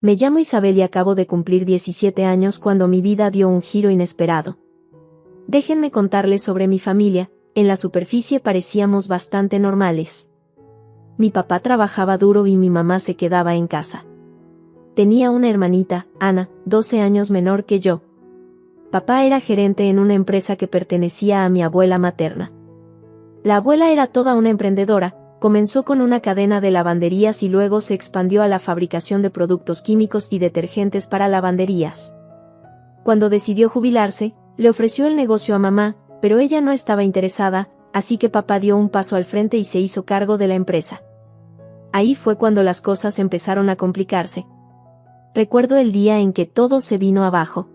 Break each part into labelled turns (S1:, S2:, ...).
S1: Me llamo Isabel y acabo de cumplir 17 años cuando mi vida dio un giro inesperado. Déjenme contarles sobre mi familia. En la superficie parecíamos bastante normales. Mi papá trabajaba duro y mi mamá se quedaba en casa. Tenía una hermanita, Ana, 12 años menor que yo. Papá era gerente en una empresa que pertenecía a mi abuela materna. La abuela era toda una emprendedora. Comenzó con una cadena de lavanderías y luego se expandió a la fabricación de productos químicos y detergentes para lavanderías. Cuando decidió jubilarse, le ofreció el negocio a mamá, pero ella no estaba interesada, así que papá dio un paso al frente y se hizo cargo de la empresa. Ahí fue cuando las cosas empezaron a complicarse. Recuerdo el día en que todo se vino abajo.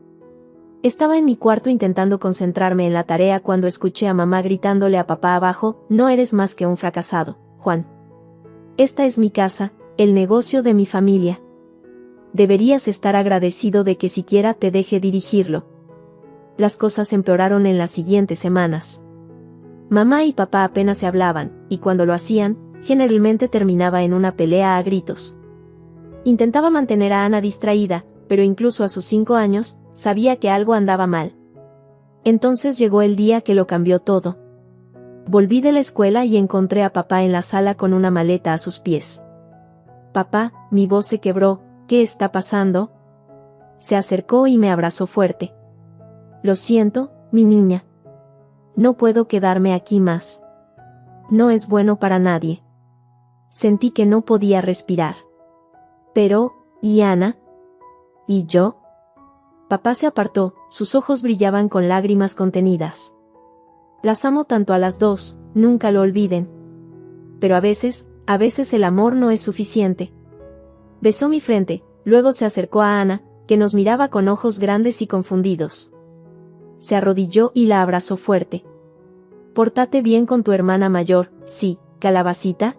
S1: Estaba en mi cuarto intentando concentrarme en la tarea cuando escuché a mamá gritándole a papá abajo: "No eres más que un fracasado, Juan. Esta es mi casa, el negocio de mi familia. Deberías estar agradecido de que siquiera te deje dirigirlo". Las cosas empeoraron en las siguientes semanas. Mamá y papá apenas se hablaban, y cuando lo hacían, generalmente terminaba en una pelea a gritos. Intentaba mantener a Ana distraída, pero incluso a sus 5 años, sabía que algo andaba mal. Entonces llegó el día que lo cambió todo. Volví de la escuela y encontré a papá en la sala con una maleta a sus pies. «Papá», mi voz se quebró, «¿qué está pasando?». Se acercó y me abrazó fuerte. «Lo siento, mi niña. No puedo quedarme aquí más. No es bueno para nadie». Sentí que no podía respirar. «Pero, ¿y Ana? ¿Y yo?». Papá se apartó, sus ojos brillaban con lágrimas contenidas. «Las amo tanto a las dos, nunca lo olviden. Pero a veces el amor no es suficiente». Besó mi frente, luego se acercó a Ana, que nos miraba con ojos grandes y confundidos. Se arrodilló y la abrazó fuerte. «Pórtate bien con tu hermana mayor, ¿sí, calabacita?».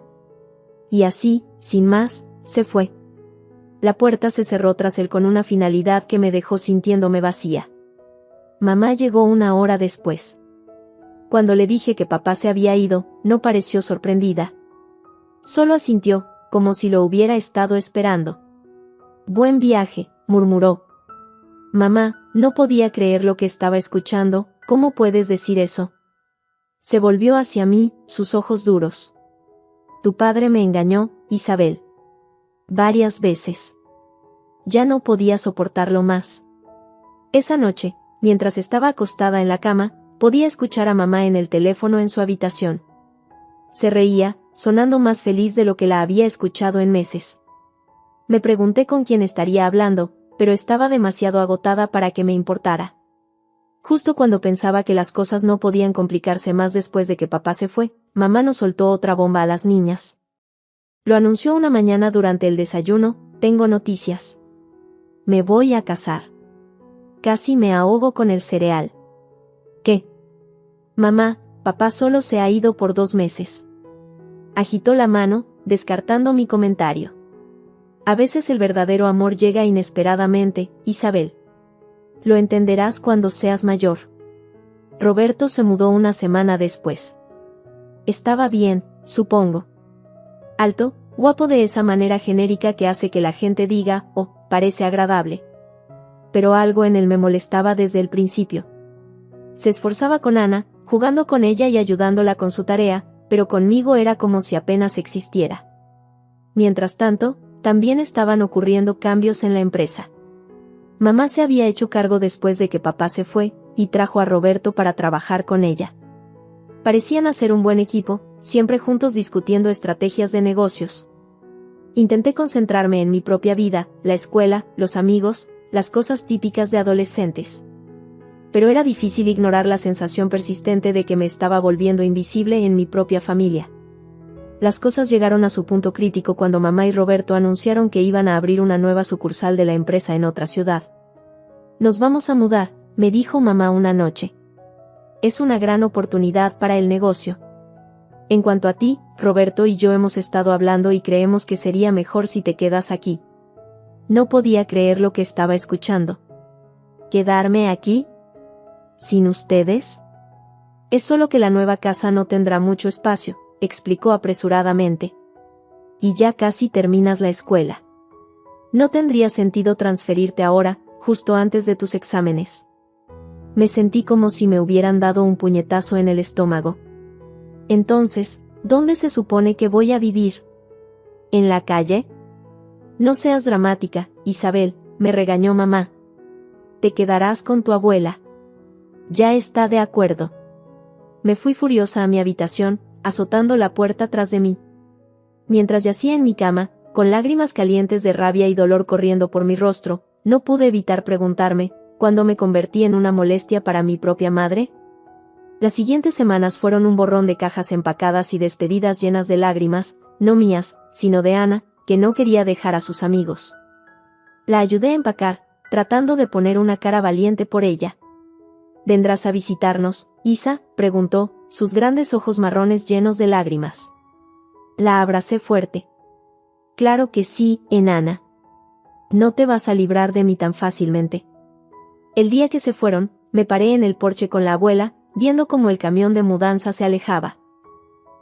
S1: Y así, sin más, se fue. La puerta se cerró tras él con una finalidad que me dejó sintiéndome vacía. Mamá llegó 1 hora después. Cuando le dije que papá se había ido, no pareció sorprendida. Solo asintió, como si lo hubiera estado esperando. «Buen viaje», murmuró. Mamá, no podía creer lo que estaba escuchando. «¿Cómo puedes decir eso?». Se volvió hacia mí, sus ojos duros. «Tu padre me engañó, Isabel. Varias veces. Ya no podía soportarlo más». Esa noche, mientras estaba acostada en la cama, podía escuchar a mamá en el teléfono en su habitación. Se reía, sonando más feliz de lo que la había escuchado en meses. Me pregunté con quién estaría hablando, pero estaba demasiado agotada para que me importara. Justo cuando pensaba que las cosas no podían complicarse más después de que papá se fue, mamá nos soltó otra bomba a las niñas. Lo anunció una mañana durante el desayuno: «Tengo noticias. Me voy a casar». Casi me ahogo con el cereal. «¿Qué?». «Mamá, papá solo se ha ido por 2 meses». Agitó la mano, descartando mi comentario. «A veces el verdadero amor llega inesperadamente, Isabel. Lo entenderás cuando seas mayor». Roberto se mudó 1 semana después. Estaba bien, supongo. Alto, guapo de esa manera genérica que hace que la gente diga: «Oh, parece agradable». Pero algo en él me molestaba desde el principio. Se esforzaba con Ana, jugando con ella y ayudándola con su tarea, pero conmigo era como si apenas existiera. Mientras tanto, también estaban ocurriendo cambios en la empresa. Mamá se había hecho cargo después de que papá se fue, y trajo a Roberto para trabajar con ella. Parecían hacer un buen equipo, siempre juntos discutiendo estrategias de negocios. Intenté concentrarme en mi propia vida, la escuela, los amigos, las cosas típicas de adolescentes. Pero era difícil ignorar la sensación persistente de que me estaba volviendo invisible en mi propia familia. Las cosas llegaron a su punto crítico cuando mamá y Roberto anunciaron que iban a abrir una nueva sucursal de la empresa en otra ciudad. «Nos vamos a mudar», me dijo mamá una noche. «Es una gran oportunidad para el negocio. En cuanto a ti, Roberto y yo hemos estado hablando y creemos que sería mejor si te quedas aquí». No podía creer lo que estaba escuchando. ¿Quedarme aquí? ¿Sin ustedes? «Es solo que la nueva casa no tendrá mucho espacio», explicó apresuradamente. «Y ya casi terminas la escuela. No tendría sentido transferirte ahora, justo antes de tus exámenes. Me sentí como si me hubieran dado un puñetazo en el estómago. Entonces, ¿dónde se supone que voy a vivir? ¿En la calle? No seas dramática, Isabel, me regañó mamá. Te quedarás con tu abuela. Ya está de acuerdo. Me fui furiosa a mi habitación, azotando la puerta tras de mí. Mientras yacía en mi cama, con lágrimas calientes de rabia y dolor corriendo por mi rostro, no pude evitar preguntarme, ¿cuándo me convertí en una molestia para mi propia madre? Las siguientes semanas fueron un borrón de cajas empacadas y despedidas llenas de lágrimas, no mías, sino de Ana, que no quería dejar a sus amigos. La ayudé a empacar, tratando de poner una cara valiente por ella. ¿Vendrás a visitarnos, Isa?, preguntó, sus grandes ojos marrones llenos de lágrimas. La abracé fuerte. Claro que sí, enana. No te vas a librar de mí tan fácilmente. El día que se fueron, me paré en el porche con la abuela, viendo cómo el camión de mudanza se alejaba.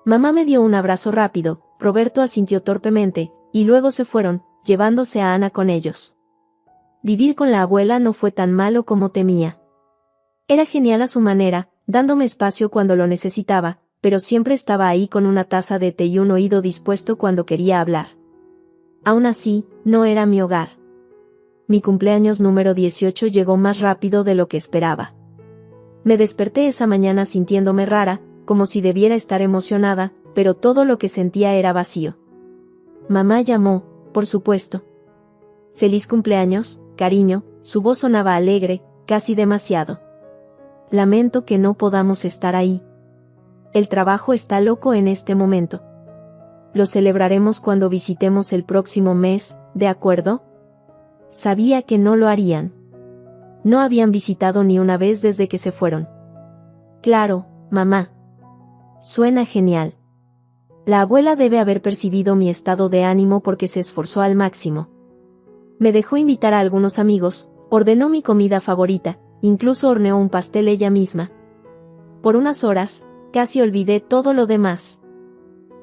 S1: Mamá me dio un abrazo rápido, Roberto asintió torpemente, y luego se fueron, llevándose a Ana con ellos. Vivir con la abuela no fue tan malo como temía. Era genial a su manera, dándome espacio cuando lo necesitaba, pero siempre estaba ahí con una taza de té y un oído dispuesto cuando quería hablar. Aún así, no era mi hogar. Mi cumpleaños número 18 llegó más rápido de lo que esperaba. Me desperté esa mañana sintiéndome rara, como si debiera estar emocionada, pero todo lo que sentía era vacío. Mamá llamó, por supuesto. Feliz cumpleaños, cariño, su voz sonaba alegre, casi demasiado. Lamento que no podamos estar ahí. El trabajo está loco en este momento. Lo celebraremos cuando visitemos el próximo mes, ¿de acuerdo? Sabía que no lo harían. No habían visitado ni una vez desde que se fueron. Claro, mamá. Suena genial. La abuela debe haber percibido mi estado de ánimo porque se esforzó al máximo. Me dejó invitar a algunos amigos, ordenó mi comida favorita, incluso horneó un pastel ella misma. Por unas horas, casi olvidé todo lo demás.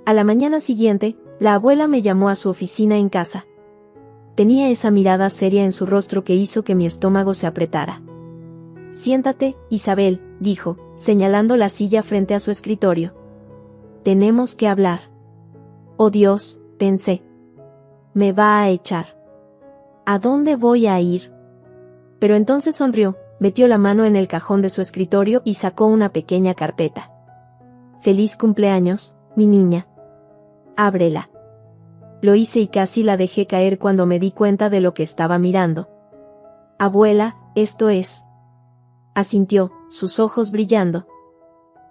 S1: A la mañana siguiente, la abuela me llamó a su oficina en casa. Tenía esa mirada seria en su rostro que hizo que mi estómago se apretara. Siéntate, Isabel, dijo, señalando la silla frente a su escritorio. Tenemos que hablar. Oh Dios, pensé. Me va a echar. ¿A dónde voy a ir? Pero entonces sonrió, metió la mano en el cajón de su escritorio y sacó una pequeña carpeta. Feliz cumpleaños, mi niña. Ábrela. Lo hice y casi la dejé caer cuando me di cuenta de lo que estaba mirando. Abuela, esto es. Asintió, sus ojos brillando.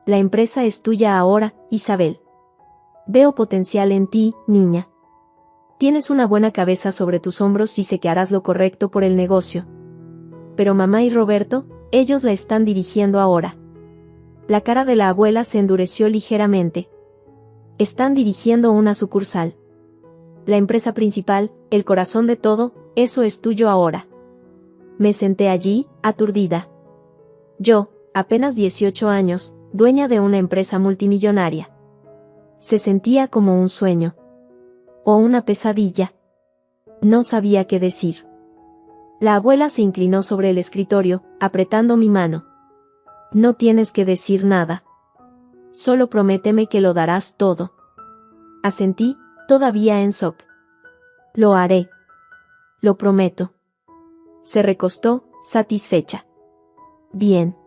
S1: La empresa es tuya ahora, Isabel. Veo potencial en ti, niña. Tienes una buena cabeza sobre tus hombros y sé que harás lo correcto por el negocio. Pero mamá y Roberto, ellos la están dirigiendo ahora. La cara de la abuela se endureció ligeramente. Están dirigiendo una sucursal. La empresa principal, el corazón de todo, eso es tuyo ahora. Me senté allí, aturdida. Yo, apenas 18 años, dueña de una empresa multimillonaria. Se sentía como un sueño. O una pesadilla. No sabía qué decir. La abuela se inclinó sobre el escritorio, apretando mi mano. No tienes que decir nada. Solo prométeme que lo darás todo. Asentí, todavía en shock. Lo haré. Lo prometo. Se recostó, satisfecha. Bien.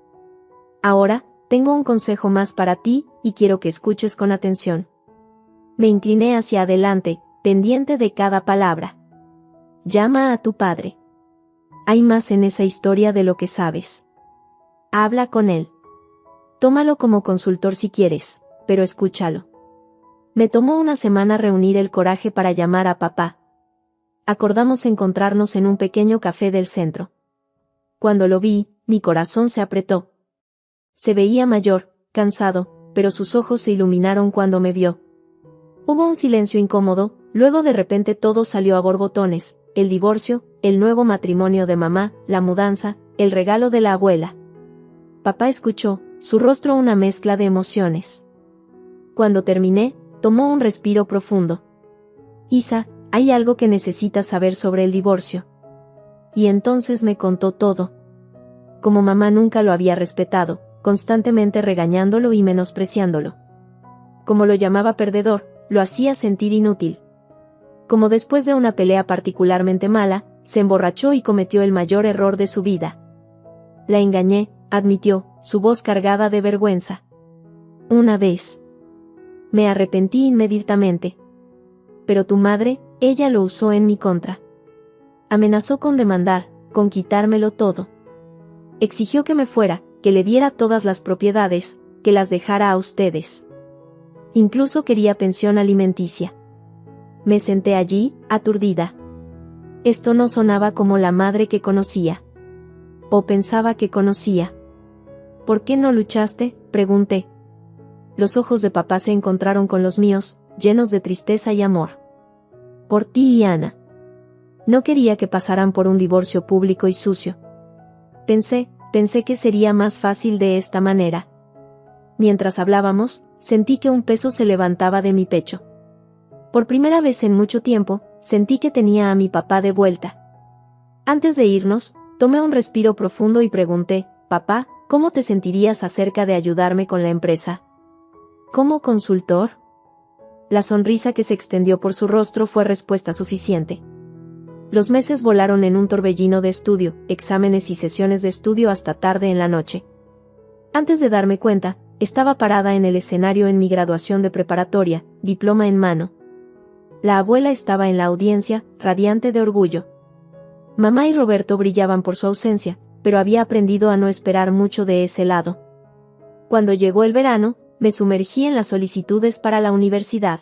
S1: Ahora, tengo un consejo más para ti, y quiero que escuches con atención. Me incliné hacia adelante, pendiente de cada palabra. Llama a tu padre. Hay más en esa historia de lo que sabes. Habla con él. Tómalo como consultor si quieres, pero escúchalo. Me tomó una semana reunir el coraje para llamar a papá. Acordamos encontrarnos en un pequeño café del centro. Cuando lo vi, mi corazón se apretó. Se veía mayor, cansado, pero sus ojos se iluminaron cuando me vio. Hubo un silencio incómodo, luego de repente todo salió a borbotones, el divorcio, el nuevo matrimonio de mamá, la mudanza, el regalo de la abuela. Papá escuchó, su rostro una mezcla de emociones. Cuando terminé, tomó un respiro profundo. Isa, hay algo que necesitas saber sobre el divorcio. Y entonces me contó todo. Como mamá nunca lo había respetado, constantemente regañándolo y menospreciándolo. Como lo llamaba perdedor, lo hacía sentir inútil. Como después de una pelea particularmente mala, se emborrachó y cometió el mayor error de su vida. La engañé, admitió, su voz cargada de vergüenza. Una vez. Me arrepentí inmediatamente. Pero tu madre, ella lo usó en mi contra. Amenazó con demandar, con quitármelo todo. Exigió que me fuera, que le diera todas las propiedades, que las dejara a ustedes. Incluso quería pensión alimenticia. Me senté allí, aturdida. Esto no sonaba como la madre que conocía. O pensaba que conocía. ¿Por qué no luchaste?, pregunté. Los ojos de papá se encontraron con los míos, llenos de tristeza y amor. Por ti y Ana. No quería que pasaran por un divorcio público y sucio. Pensé que sería más fácil de esta manera. Mientras hablábamos, sentí que un peso se levantaba de mi pecho. Por primera vez en mucho tiempo, sentí que tenía a mi papá de vuelta. Antes de irnos, tomé un respiro profundo y pregunté, papá, ¿cómo te sentirías acerca de ayudarme con la empresa? ¿Como consultor? La sonrisa que se extendió por su rostro fue respuesta suficiente. Los meses volaron en un torbellino de estudio, exámenes y sesiones de estudio hasta tarde en la noche. Antes de darme cuenta, estaba parada en el escenario en mi graduación de preparatoria, diploma en mano. La abuela estaba en la audiencia, radiante de orgullo. Mamá y Roberto brillaban por su ausencia, pero había aprendido a no esperar mucho de ese lado. Cuando llegó el verano, me sumergí en las solicitudes para la universidad.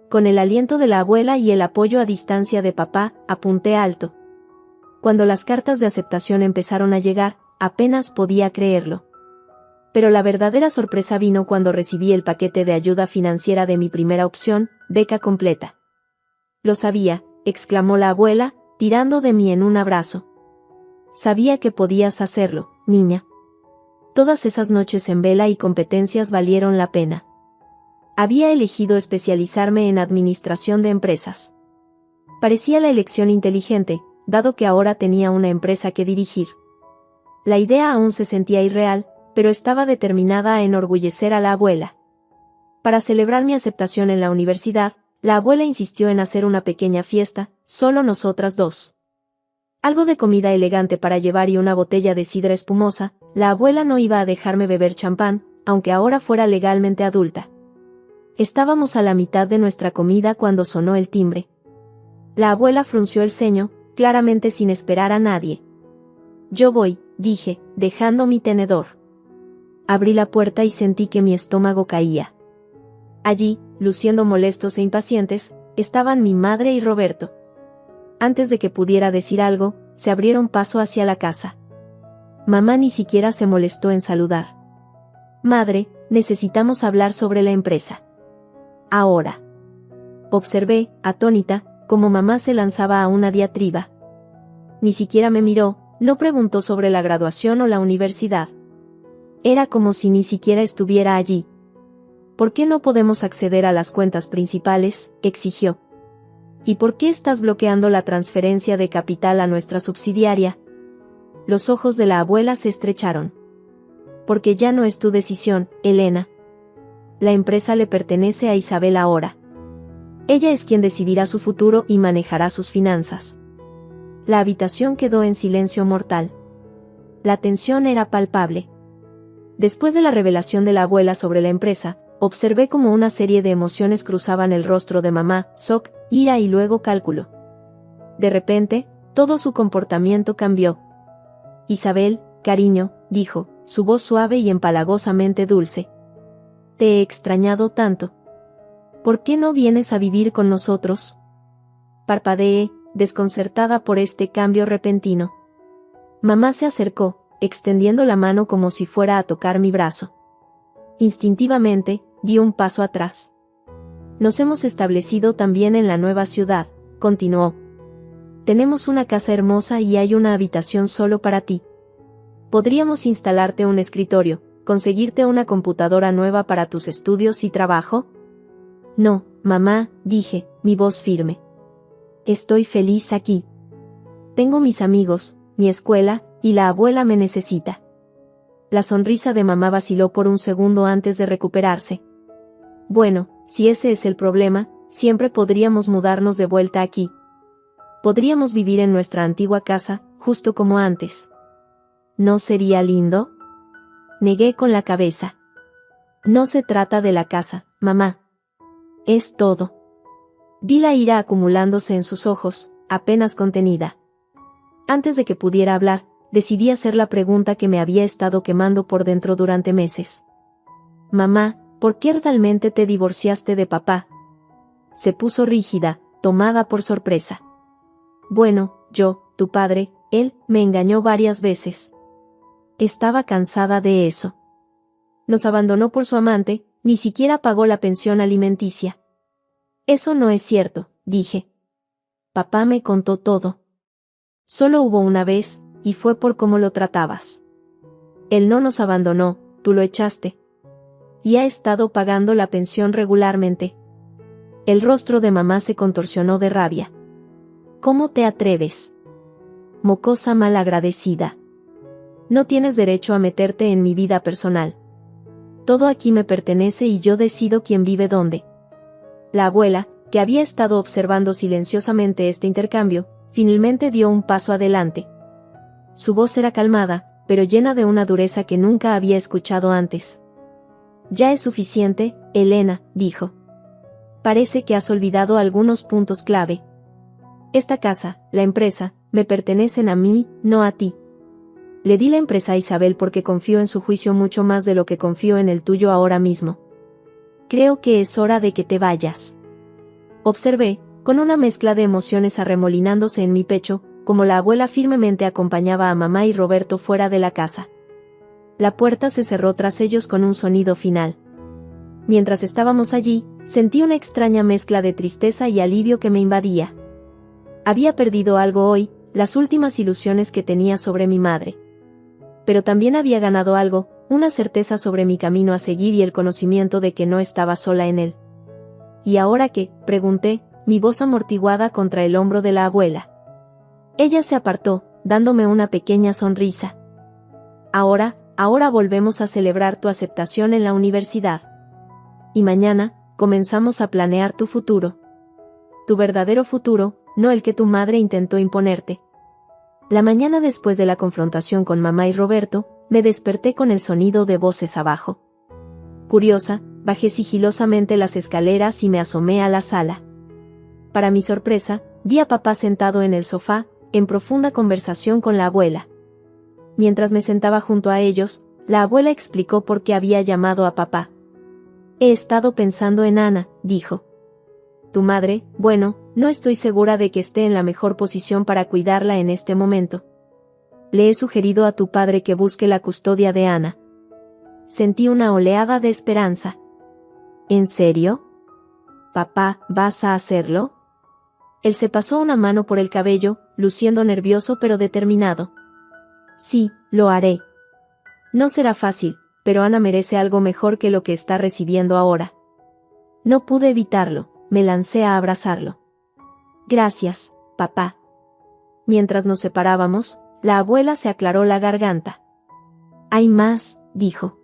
S1: Con el aliento de la abuela y el apoyo a distancia de papá, apunté alto. Cuando las cartas de aceptación empezaron a llegar, apenas podía creerlo. Pero la verdadera sorpresa vino cuando recibí el paquete de ayuda financiera de mi primera opción, beca completa. Lo sabía, exclamó la abuela, tirando de mí en un abrazo. Sabía que podías hacerlo, niña. Todas esas noches en vela y competencias valieron la pena. Había elegido especializarme en administración de empresas. Parecía la elección inteligente, dado que ahora tenía una empresa que dirigir. La idea aún se sentía irreal, pero estaba determinada a enorgullecer a la abuela. Para celebrar mi aceptación en la universidad, la abuela insistió en hacer una pequeña fiesta, solo nosotras dos. Algo de comida elegante para llevar y una botella de sidra espumosa. La abuela no iba a dejarme beber champán, aunque ahora fuera legalmente adulta. Estábamos a la mitad de nuestra comida cuando sonó el timbre. La abuela frunció el ceño, claramente sin esperar a nadie. Yo voy, dije, dejando mi tenedor. Abrí la puerta y sentí que mi estómago caía. Allí, luciendo molestos e impacientes, estaban mi madre y Roberto. Antes de que pudiera decir algo, se abrieron paso hacia la casa. Mamá ni siquiera se molestó en saludar. Madre, necesitamos hablar sobre la empresa. Ahora. Observé, atónita, cómo mamá se lanzaba a una diatriba. Ni siquiera me miró, no preguntó sobre la graduación o la universidad. Era como si ni siquiera estuviera allí. ¿Por qué no podemos acceder a las cuentas principales?, exigió. ¿Y por qué estás bloqueando la transferencia de capital a nuestra subsidiaria? Los ojos de la abuela se estrecharon. Porque ya no es tu decisión, Elena. La empresa le pertenece a Isabel ahora. Ella es quien decidirá su futuro y manejará sus finanzas. La habitación quedó en silencio mortal. La tensión era palpable. Después de la revelación de la abuela sobre la empresa, observé cómo una serie de emociones cruzaban el rostro de mamá, shock, ira y luego cálculo. De repente, todo su comportamiento cambió. Isabel, cariño, dijo, su voz suave y empalagosamente dulce. Te he extrañado tanto. ¿Por qué no vienes a vivir con nosotros? Parpadeé, desconcertada por este cambio repentino. Mamá se acercó, extendiendo la mano como si fuera a tocar mi brazo. Instintivamente, di un paso atrás. Nos hemos establecido también en la nueva ciudad, continuó. Tenemos una casa hermosa y hay una habitación solo para ti. Podríamos instalarte un escritorio, conseguirte una computadora nueva para tus estudios y trabajo. No, mamá, dije, mi voz firme. Estoy feliz aquí. Tengo mis amigos, mi escuela, y la abuela me necesita. La sonrisa de mamá vaciló por un segundo antes de recuperarse. Bueno, si ese es el problema, siempre podríamos mudarnos de vuelta aquí. Podríamos vivir en nuestra antigua casa, justo como antes. ¿No sería lindo? Negué con la cabeza. No se trata de la casa, mamá. Es todo. Vi la ira acumulándose en sus ojos, apenas contenida. Antes de que pudiera hablar, decidí hacer la pregunta que me había estado quemando por dentro durante meses. Mamá, ¿por qué realmente te divorciaste de papá? Se puso rígida, tomada por sorpresa. Bueno, tu padre, él, me engañó varias veces. Estaba cansada de eso. Nos abandonó por su amante, ni siquiera pagó la pensión alimenticia. Eso no es cierto, dije. Papá me contó todo. Solo hubo una vez, y fue por cómo lo tratabas. Él no nos abandonó, tú lo echaste. Y ha estado pagando la pensión regularmente. El rostro de mamá se contorsionó de rabia. ¿Cómo te atreves? Mocosa malagradecida. No tienes derecho a meterte en mi vida personal. Todo aquí me pertenece y yo decido quién vive dónde. La abuela, que había estado observando silenciosamente este intercambio, finalmente dio un paso adelante. Su voz era calmada, pero llena de una dureza que nunca había escuchado antes. Ya es suficiente, Elena, dijo. Parece que has olvidado algunos puntos clave. Esta casa, la empresa, me pertenecen a mí, no a ti. Le di la empresa a Isabel porque confío en su juicio mucho más de lo que confío en el tuyo ahora mismo. Creo que es hora de que te vayas. Observé, con una mezcla de emociones arremolinándose en mi pecho, como la abuela firmemente acompañaba a mamá y Roberto fuera de la casa. La puerta se cerró tras ellos con un sonido final. Mientras estábamos allí, sentí una extraña mezcla de tristeza y alivio que me invadía. Había perdido algo hoy, las últimas ilusiones que tenía sobre mi madre. Pero también había ganado algo, una certeza sobre mi camino a seguir y el conocimiento de que no estaba sola en él. ¿Y ahora qué?, pregunté, mi voz amortiguada contra el hombro de la abuela. Ella se apartó, dándome una pequeña sonrisa. Ahora volvemos a celebrar tu aceptación en la universidad. Y mañana, comenzamos a planear tu futuro. Tu verdadero futuro, no el que tu madre intentó imponerte. La mañana después de la confrontación con mamá y Roberto, me desperté con el sonido de voces abajo. Curiosa, bajé sigilosamente las escaleras y me asomé a la sala. Para mi sorpresa, vi a papá sentado en el sofá, en profunda conversación con la abuela. Mientras me sentaba junto a ellos, la abuela explicó por qué había llamado a papá. He estado pensando en Ana, dijo. Tu madre, bueno, no estoy segura de que esté en la mejor posición para cuidarla en este momento. Le he sugerido a tu padre que busque la custodia de Ana. Sentí una oleada de esperanza. ¿En serio? Papá, ¿vas a hacerlo? Él se pasó una mano por el cabello, luciendo nervioso pero determinado. Sí, lo haré. No será fácil, pero Ana merece algo mejor que lo que está recibiendo ahora. No pude evitarlo. Me lancé a abrazarlo. Gracias, papá. Mientras nos separábamos, la abuela se aclaró la garganta. Hay más, dijo.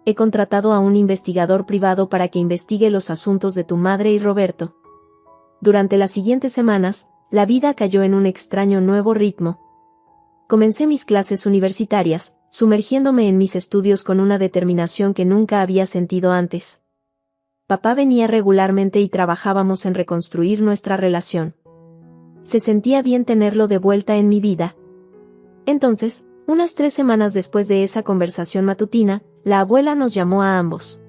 S1: He contratado a un investigador privado para que investigue los asuntos de tu madre y Roberto. Durante las siguientes semanas, la vida cayó en un extraño nuevo ritmo. Comencé mis clases universitarias, sumergiéndome en mis estudios con una determinación que nunca había sentido antes. Papá venía regularmente y trabajábamos en reconstruir nuestra relación. Se sentía bien tenerlo de vuelta en mi vida. Entonces, unas 3 semanas después de esa conversación matutina, la abuela nos llamó a ambos.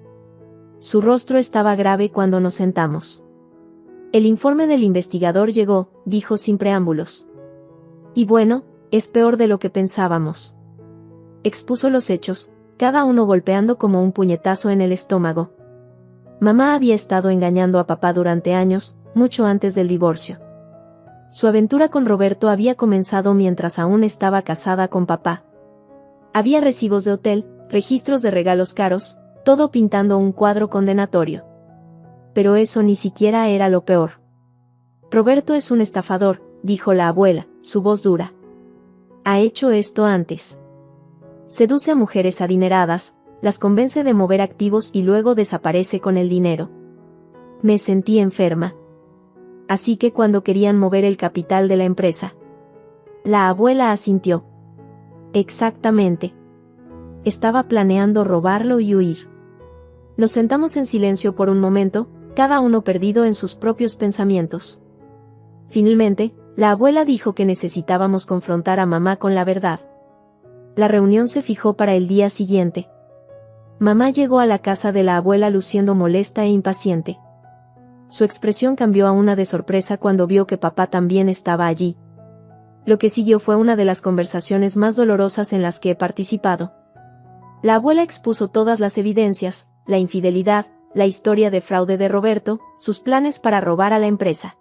S1: Su rostro estaba grave cuando nos sentamos. El informe del investigador llegó, dijo sin preámbulos. Y bueno, es peor de lo que pensábamos. Expuso los hechos, cada uno golpeando como un puñetazo en el estómago. Mamá había estado engañando a papá durante años, mucho antes del divorcio. Su aventura con Roberto había comenzado mientras aún estaba casada con papá. Había recibos de hotel, registros de regalos caros, todo pintando un cuadro condenatorio. Pero eso ni siquiera era lo peor. Roberto es un estafador, dijo la abuela, su voz dura. Ha hecho esto antes. Seduce a mujeres adineradas, las convence de mover activos y luego desaparece con el dinero. Me sentí enferma. Así que cuando querían mover el capital de la empresa. La abuela asintió. Exactamente. Estaba planeando robarlo y huir. Nos sentamos en silencio por un momento, cada uno perdido en sus propios pensamientos. Finalmente, la abuela dijo que necesitábamos confrontar a mamá con la verdad. La reunión se fijó para el día siguiente. Mamá llegó a la casa de la abuela luciendo molesta e impaciente. Su expresión cambió a una de sorpresa cuando vio que papá también estaba allí. Lo que siguió fue una de las conversaciones más dolorosas en las que he participado. La abuela expuso todas las evidencias, la infidelidad, la historia de fraude de Roberto, sus planes para robar a la empresa.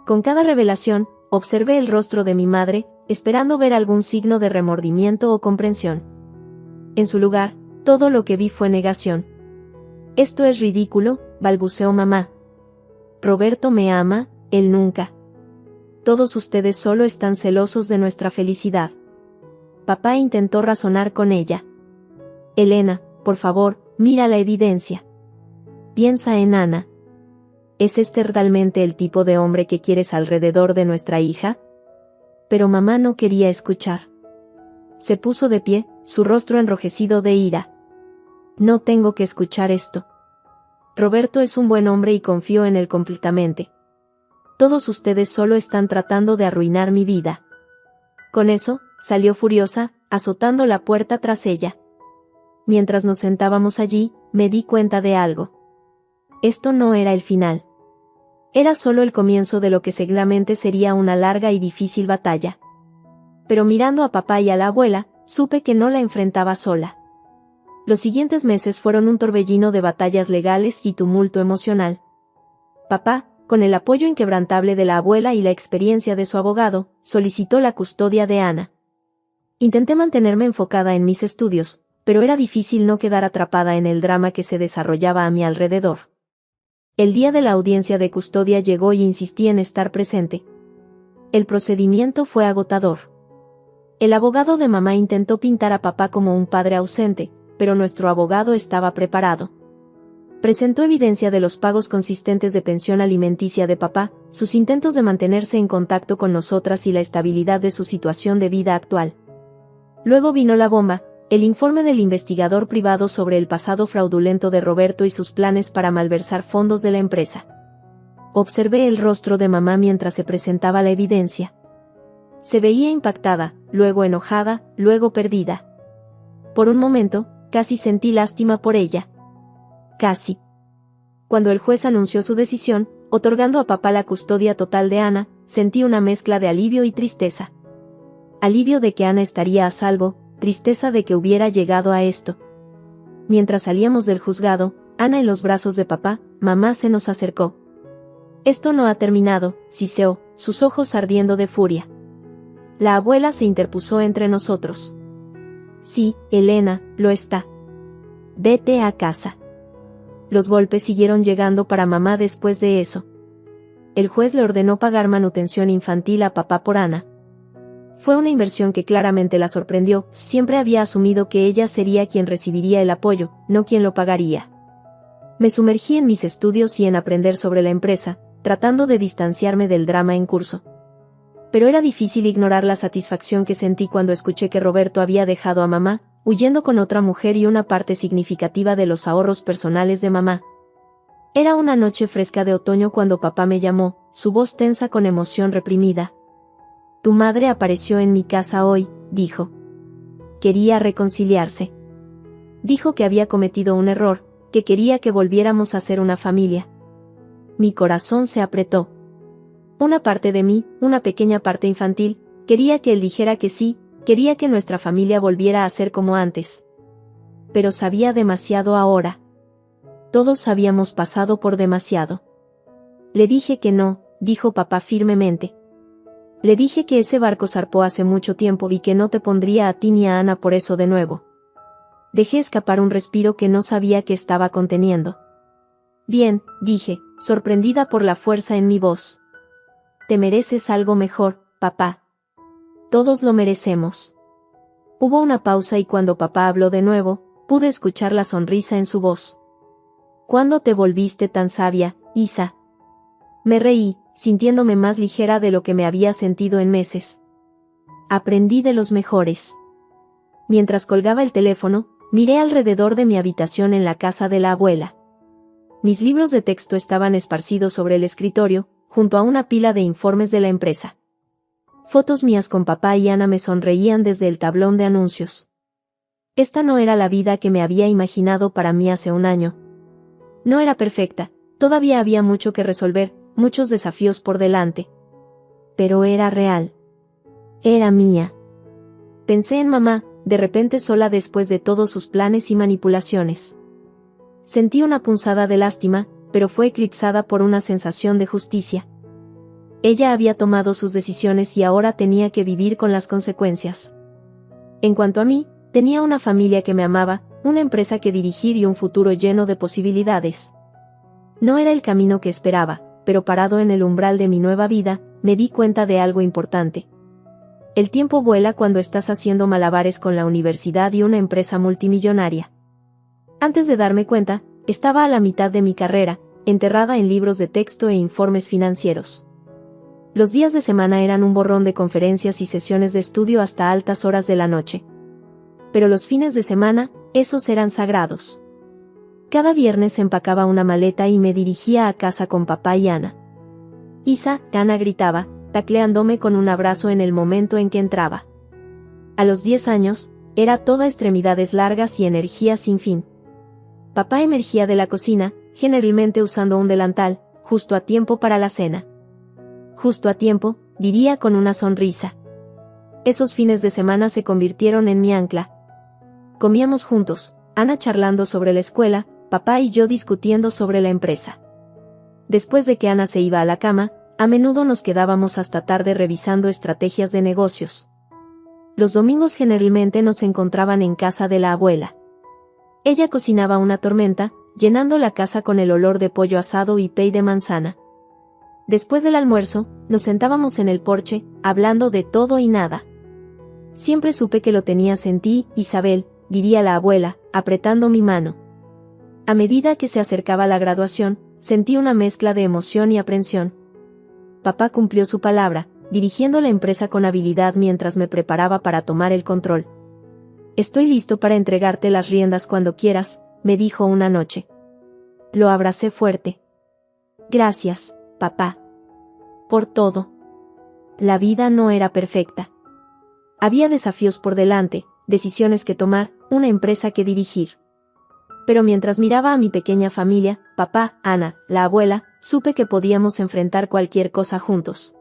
S1: Con cada revelación, observé el rostro de mi madre, esperando ver algún signo de remordimiento o comprensión. En su lugar, todo lo que vi fue negación. Esto es ridículo, balbuceó mamá. Roberto me ama, él nunca. Todos ustedes solo están celosos de nuestra felicidad. Papá intentó razonar con ella. Elena, por favor, mira la evidencia. Piensa en Ana. ¿Es este realmente el tipo de hombre que quieres alrededor de nuestra hija? Pero mamá no quería escuchar. Se puso de pie, su rostro enrojecido de ira. No tengo que escuchar esto. Roberto es un buen hombre y confío en él completamente. Todos ustedes solo están tratando de arruinar mi vida. Con eso, salió furiosa, azotando la puerta tras ella. Mientras nos sentábamos allí, me di cuenta de algo. Esto no era el final. Era solo el comienzo de lo que seguramente sería una larga y difícil batalla. Pero mirando a papá y a la abuela, supe que no la enfrentaba sola. Los siguientes meses fueron un torbellino de batallas legales y tumulto emocional. Papá, con el apoyo inquebrantable de la abuela y la experiencia de su abogado, solicitó la custodia de Ana. Intenté mantenerme enfocada en mis estudios, pero era difícil no quedar atrapada en el drama que se desarrollaba a mi alrededor. El día de la audiencia de custodia llegó y insistí en estar presente. El procedimiento fue agotador. El abogado de mamá intentó pintar a papá como un padre ausente, pero nuestro abogado estaba preparado. Presentó evidencia de los pagos consistentes de pensión alimenticia de papá, sus intentos de mantenerse en contacto con nosotras y la estabilidad de su situación de vida actual. Luego vino la bomba, el informe del investigador privado sobre el pasado fraudulento de Roberto y sus planes para malversar fondos de la empresa. Observé el rostro de mamá mientras se presentaba la evidencia. Se veía impactada, luego enojada, luego perdida. Por un momento, casi sentí lástima por ella. Casi. Cuando el juez anunció su decisión, otorgando a papá la custodia total de Ana, sentí una mezcla de alivio y tristeza. Alivio de que Ana estaría a salvo, tristeza de que hubiera llegado a esto. Mientras salíamos del juzgado, Ana en los brazos de papá, mamá se nos acercó. Esto no ha terminado, siseó, sus ojos ardiendo de furia. La abuela se interpuso entre nosotros. Sí, Elena, lo está. Vete a casa. Los golpes siguieron llegando para mamá después de eso. El juez le ordenó pagar manutención infantil a papá por Ana. Fue una inversión que claramente la sorprendió, siempre había asumido que ella sería quien recibiría el apoyo, no quien lo pagaría. Me sumergí en mis estudios y en aprender sobre la empresa, tratando de distanciarme del drama en curso. Pero era difícil ignorar la satisfacción que sentí cuando escuché que Roberto había dejado a mamá, huyendo con otra mujer y una parte significativa de los ahorros personales de mamá. Era una noche fresca de otoño cuando papá me llamó, su voz tensa con emoción reprimida. Tu madre apareció en mi casa hoy, dijo. Quería reconciliarse. Dijo que había cometido un error, que quería que volviéramos a ser una familia. Mi corazón se apretó. Una parte de mí, una pequeña parte infantil, quería que él dijera que sí, quería que nuestra familia volviera a ser como antes. Pero sabía demasiado ahora. Todos habíamos pasado por demasiado. Le dije que no, dijo papá firmemente. Le dije que ese barco zarpó hace mucho tiempo y que no te pondría a ti ni a Ana por eso de nuevo. Dejé escapar un respiro que no sabía que estaba conteniendo. Bien, dije, sorprendida por la fuerza en mi voz. Te mereces algo mejor, papá. Todos lo merecemos. Hubo una pausa y cuando papá habló de nuevo, pude escuchar la sonrisa en su voz. ¿Cuándo te volviste tan sabia, Isa? Me reí, sintiéndome más ligera de lo que me había sentido en meses. Aprendí de los mejores. Mientras colgaba el teléfono, miré alrededor de mi habitación en la casa de la abuela. Mis libros de texto estaban esparcidos sobre el escritorio, junto a una pila de informes de la empresa. Fotos mías con papá y Ana me sonreían desde el tablón de anuncios. Esta no era la vida que me había imaginado para mí hace un año. No era perfecta, todavía había mucho que resolver, muchos desafíos por delante. Pero era real. Era mía. Pensé en mamá, de repente sola después de todos sus planes y manipulaciones. Sentí una punzada de lástima, pero fue eclipsada por una sensación de justicia. Ella había tomado sus decisiones y ahora tenía que vivir con las consecuencias. En cuanto a mí, tenía una familia que me amaba, una empresa que dirigir y un futuro lleno de posibilidades. No era el camino que esperaba, pero parado en el umbral de mi nueva vida, me di cuenta de algo importante. El tiempo vuela cuando estás haciendo malabares con la universidad y una empresa multimillonaria. Antes de darme cuenta, estaba a la mitad de mi carrera, enterrada en libros de texto e informes financieros. Los días de semana eran un borrón de conferencias y sesiones de estudio hasta altas horas de la noche. Pero los fines de semana, esos eran sagrados. Cada viernes empacaba una maleta y me dirigía a casa con papá y Ana. Isa, Ana gritaba, tacleándome con un abrazo en el momento en que entraba. A los 10 años, era toda extremidades largas y energía sin fin. Papá emergía de la cocina, generalmente usando un delantal, justo a tiempo para la cena. Justo a tiempo, diría con una sonrisa. Esos fines de semana se convirtieron en mi ancla. Comíamos juntos, Ana charlando sobre la escuela, papá y yo discutiendo sobre la empresa. Después de que Ana se iba a la cama, a menudo nos quedábamos hasta tarde revisando estrategias de negocios. Los domingos generalmente nos encontraban en casa de la abuela. Ella cocinaba una tormenta, llenando la casa con el olor de pollo asado y pay de manzana. Después del almuerzo, nos sentábamos en el porche, hablando de todo y nada. Siempre supe que lo tenías en ti, Isabel, diría la abuela, apretando mi mano. A medida que se acercaba la graduación, sentí una mezcla de emoción y aprensión. Papá cumplió su palabra, dirigiendo la empresa con habilidad mientras me preparaba para tomar el control. Estoy listo para entregarte las riendas cuando quieras, me dijo una noche. Lo abracé fuerte. Gracias, papá. Por todo. La vida no era perfecta. Había desafíos por delante, decisiones que tomar, una empresa que dirigir. Pero mientras miraba a mi pequeña familia, papá, Ana, la abuela, supe que podíamos enfrentar cualquier cosa juntos.